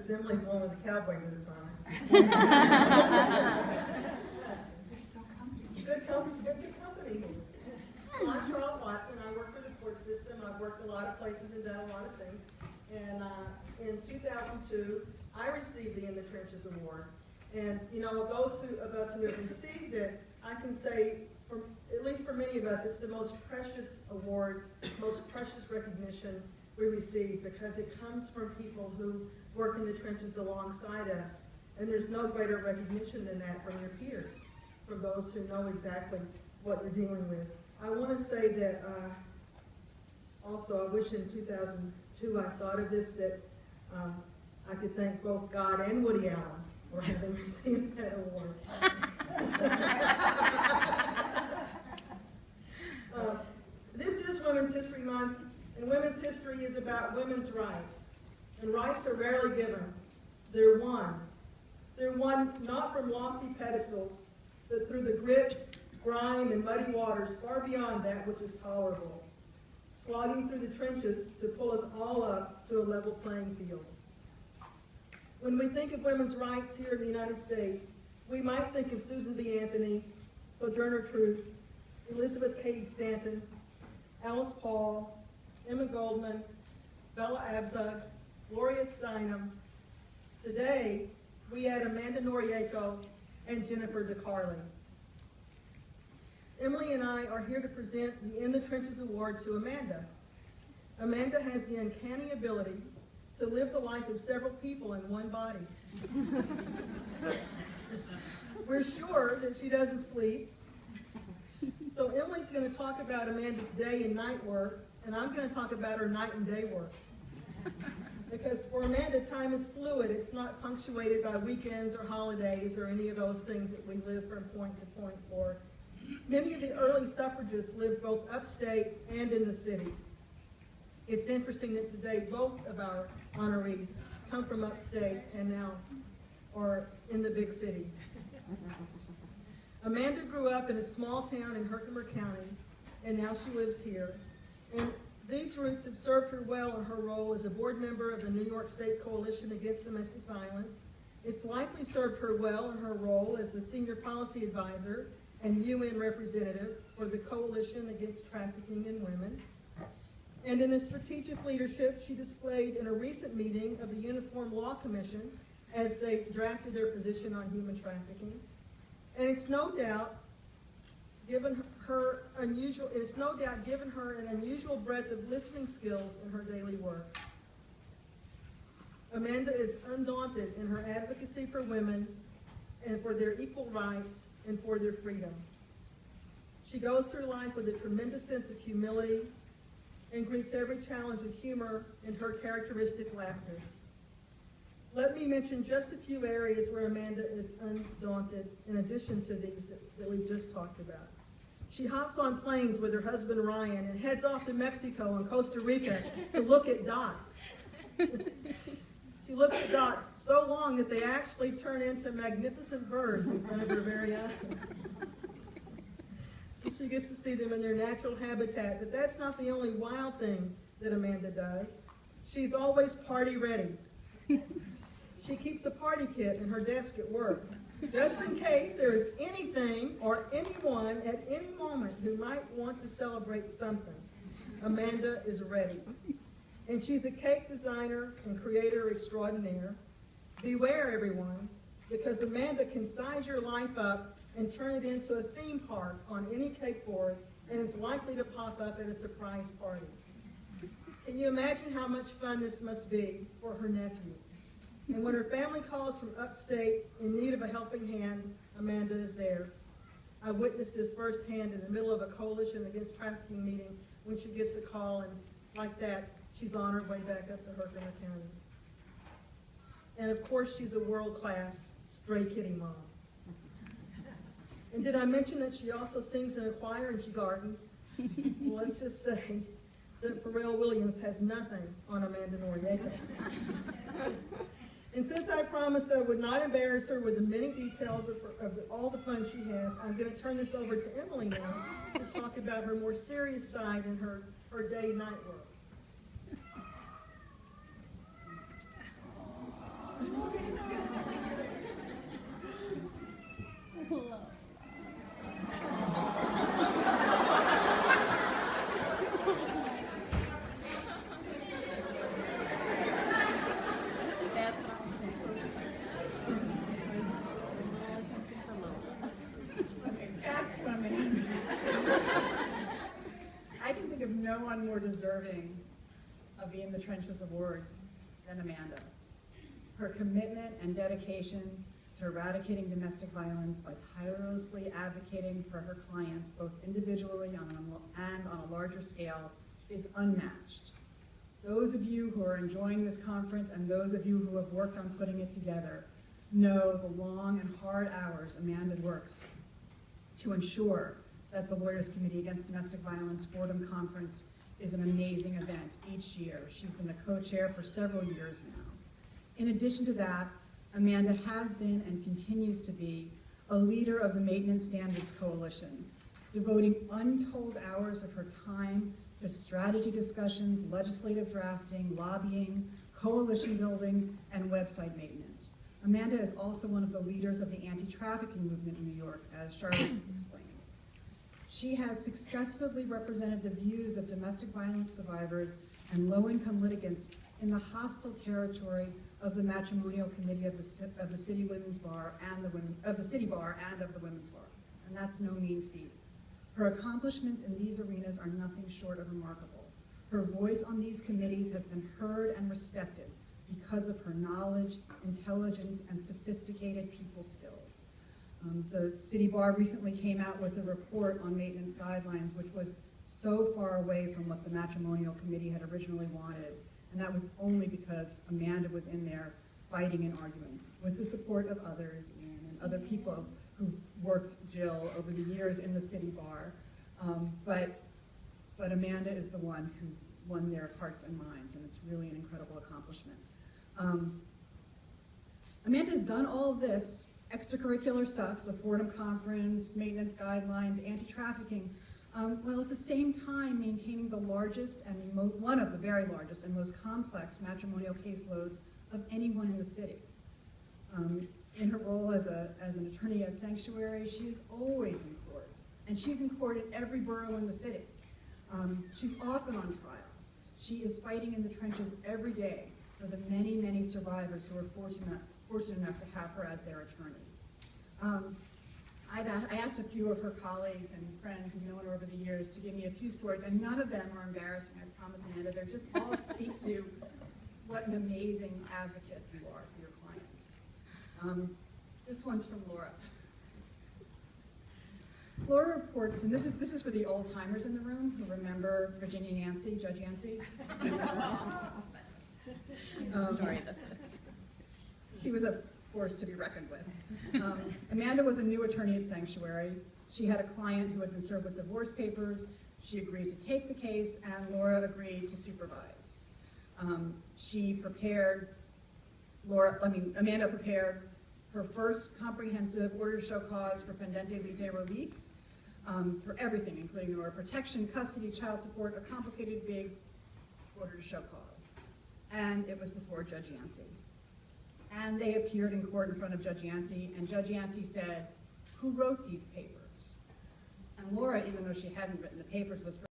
since Emily's the one with the cowboy boots on. They're so comfy. Good company. Well, I'm Charlotte Watson. I work for the court system. I've worked a lot of places and done a lot of things. And in 2002, I received the In the Trenches Award. And, you know, those of us who have received it, I can say, at least for many of us, it's the most precious award, most precious recognition we receive, because it comes from people who work in the trenches alongside us. And there's no greater recognition than that from your peers, from those who know exactly what you're dealing with. I want to say that also, I wish in 2002 I thought of this, that I could thank both God and Woody Allen for having received that award. This is Women's History Month, and women's history is about women's rights. And rights are rarely given. They're won. They're won not from lofty pedestals, but through the grit, grime, and muddy waters far beyond that which is tolerable, slogging through the trenches to pull us all up to a level playing field. When we think of women's rights here in the United States, we might think of Susan B. Anthony, Sojourner Truth, Elizabeth Cady Stanton, Alice Paul, Emma Goldman, Bella Abzug, Gloria Steinem. Today, we add Amanda Noriega and Jennifer DeCarli. Emily and I are here to present the In the Trenches Award to Amanda. Amanda has the uncanny ability to live the life of several people in one body. We're sure that she doesn't sleep. So Emily's going to talk about Amanda's day and night work, and I'm going to talk about her night and day work. Because for Amanda, time is fluid. It's not punctuated by weekends or holidays or any of those things that we live from point to point for. Many of the early suffragists lived both upstate and in the city. It's interesting that today both of our honorees come from upstate and now are in the big city. Amanda grew up in a small town in Herkimer County, and now she lives here. And these roots have served her well in her role as a board member of the New York State Coalition Against Domestic Violence. It's likely served her well in her role as the Senior Policy Advisor and UN Representative for the Coalition Against Trafficking in Women. And in the strategic leadership she displayed in a recent meeting of the Uniform Law Commission as they drafted their position on human trafficking. And it's no doubt given her an unusual breadth of listening skills in her daily work. Amanda is undaunted in her advocacy for women and for their equal rights and for their freedom. She goes through life with a tremendous sense of humility and greets every challenge with humor and her characteristic laughter. Let me mention just a few areas where Amanda is undaunted in addition to these that we've just talked about. She hops on planes with her husband Ryan and heads off to Mexico and Costa Rica to look at dots. She looks at dots so long that they actually turn into magnificent birds in front of her very eyes. She gets to see them in their natural habitat, but that's not the only wild thing that Amanda does. She's always party ready. She keeps a party kit in her desk at work, just in case there is anything or anyone at any moment who might want to celebrate something. Amanda is ready. And she's a cake designer and creator extraordinaire. Beware, everyone, because Amanda can size your life up and turn it into a theme park on any cake board, and it's likely to pop up at a surprise party. Can you imagine how much fun this must be for her nephew? And when her family calls from upstate in need of a helping hand, Amanda is there. I witnessed this firsthand in the middle of a Coalition Against Trafficking meeting when she gets a call, and like that, she's on her way back up to Herkimer County. And of course, she's a world-class stray kitty mom. And did I mention that she also sings in a choir and she gardens? Well, let's just say that Pharrell Williams has nothing on Amanda Noriega. And since I promised I would not embarrass her with the many details of all the fun she has, I'm going to turn this over to Emily now to talk about her more serious side in her day-night work. That's what I'm saying. That's from me. I can think of no one more deserving of the In the Trenches award than Amanda. Her commitment and dedication to eradicating domestic violence by tirelessly advocating for her clients, both individually and on a larger scale, is unmatched. Those of you who are enjoying this conference and those of you who have worked on putting it together know the long and hard hours Amanda works to ensure that the Lawyers Committee Against Domestic Violence Fordham Conference is an amazing event each year. She's been the co-chair for several years now. In addition to that, Amanda has been and continues to be a leader of the Maintenance Standards Coalition, devoting untold hours of her time to strategy discussions, legislative drafting, lobbying, coalition building, and website maintenance. Amanda is also one of the leaders of the anti-trafficking movement in New York, as Charlotte explained. She has successfully represented the views of domestic violence survivors and low-income litigants in the hostile territory of the Matrimonial Committee of the City Women's Bar and of the City Bar and of the Women's Bar, and that's no mean feat. Her accomplishments in these arenas are nothing short of remarkable. Her voice on these committees has been heard and respected because of her knowledge, intelligence, and sophisticated people skills. The City Bar recently came out with a report on maintenance guidelines, which was so far away from what the Matrimonial Committee had originally wanted, and that was only because Amanda was in there fighting and arguing with the support of others and other people who worked Jill over the years in the City Bar. But Amanda is the one who won their hearts and minds, and it's really an incredible accomplishment. Amanda's done all of this extracurricular stuff, the Fordham Conference, maintenance guidelines, anti-trafficking, while at the same time maintaining the largest and one of the very largest and most complex matrimonial caseloads of anyone in the city. In her role as an attorney at Sanctuary, she is always in court, and she's in court in every borough in the city. She's often on trial. She is fighting in the trenches every day for the many, many survivors who are fortunate enough to have her as their attorney. I asked a few of her colleagues and friends who've known her over the years to give me a few stories, and none of them are embarrassing, I promise, Amanda. They're just all speak to what an amazing advocate you are for your clients. This one's from Laura. Laura reports, and this is for the old timers in the room who remember Virginia Yancey, Judge Yancey. Story this is. She was a force to be reckoned with. Amanda was a new attorney at Sanctuary. She had a client who had been served with divorce papers. She agreed to take the case, and Laura agreed to supervise. Amanda prepared her first comprehensive order to show cause for pendente lite relief for everything, including order of protection, custody, child support, a complicated big order to show cause. And it was before Judge Yancey. And they appeared in court in front of Judge Yancey, and Judge Yancey said, "Who wrote these papers?" And Laura, even though she hadn't written the papers, was